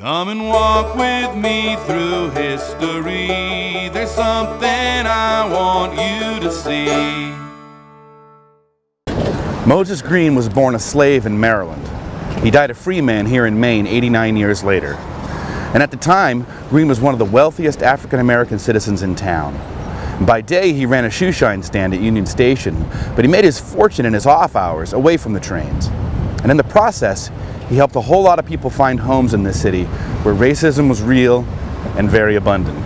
Come and walk with me through history. There's something I want you to see. Moses Green was born a slave in Maryland. He died a free man here in Maine 89 years later. And at the time, Green was one of the wealthiest African-American citizens in town. By day, he ran a shoe shine stand at Union Station, but he made his fortune in his off hours away from the trains. And in the process, he helped a whole lot of people find homes in this city where racism was real and very abundant.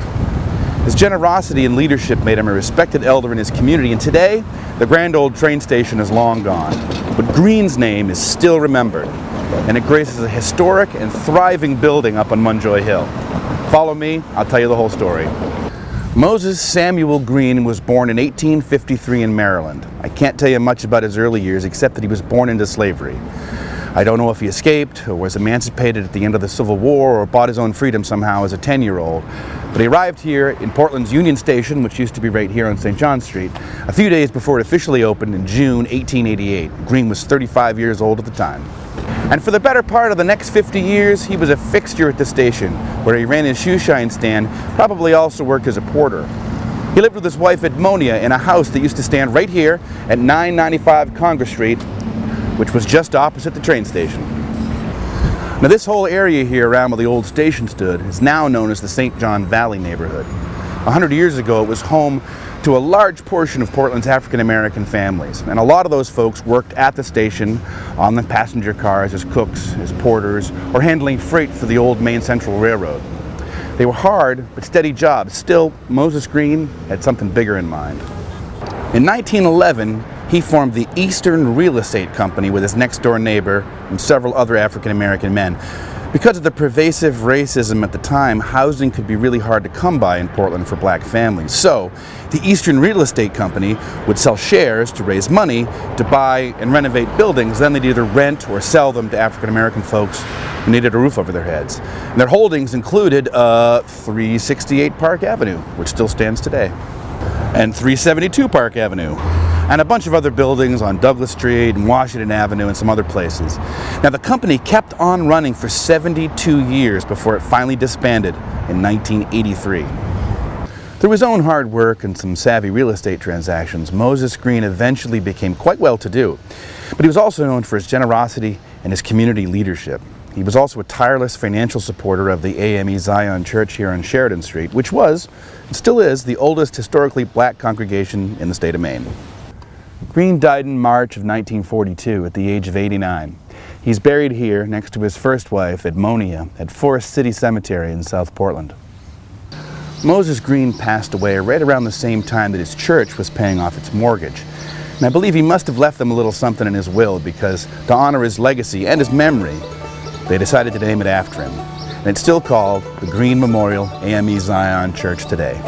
His generosity and leadership made him a respected elder in his community, and today, the grand old train station is long gone. But Green's name is still remembered, and it graces a historic and thriving building up on Munjoy Hill. Follow me, I'll tell you the whole story. Moses Samuel Green was born in 1853 in Maryland. I can't tell you much about his early years except that he was born into slavery. I don't know if he escaped or was emancipated at the end of the Civil War or bought his own freedom somehow as a 10-year-old. But he arrived here in Portland's Union Station, which used to be right here on St. John Street, a few days before it officially opened in June 1888. Green was 35 years old at the time. And for the better part of the next 50 years, he was a fixture at the station, where he ran his shoe shine stand, probably also worked as a porter. He lived with his wife Edmonia in a house that used to stand right here at 995 Congress Street, which was just opposite the train station. Now this whole area here around where the old station stood is now known as the St. John Valley neighborhood. 100 years ago, it was home to a large portion of Portland's African-American families, and a lot of those folks worked at the station on the passenger cars as cooks, as porters, or handling freight for the old Maine Central Railroad. They were hard but steady jobs. Still, Moses Green had something bigger in mind. In 1911, he formed the Eastern Real Estate Company with his next-door neighbor and several other African-American men. Because of the pervasive racism at the time, housing could be really hard to come by in Portland for black families. So, the Eastern Real Estate Company would sell shares to raise money to buy and renovate buildings. Then they'd either rent or sell them to African-American folks who needed a roof over their heads. And their holdings included 368 Park Avenue, which still stands today, and 372 Park Avenue, and a bunch of other buildings on Douglas Street and Washington Avenue and some other places. Now the company kept on running for 72 years before it finally disbanded in 1983. Through his own hard work and some savvy real estate transactions, Moses Green eventually became quite well-to-do. But he was also known for his generosity and his community leadership. He was also a tireless financial supporter of the AME Zion Church here on Sheridan Street, which was, and still is, the oldest historically black congregation in the state of Maine. Green died in March of 1942 at the age of 89. He's buried here next to his first wife, Edmonia, at Forest City Cemetery in South Portland. Moses Green passed away right around the same time that his church was paying off its mortgage. And I believe he must have left them a little something in his will, because to honor his legacy and his memory, they decided to name it after him. And it's still called the Green Memorial AME Zion Church today.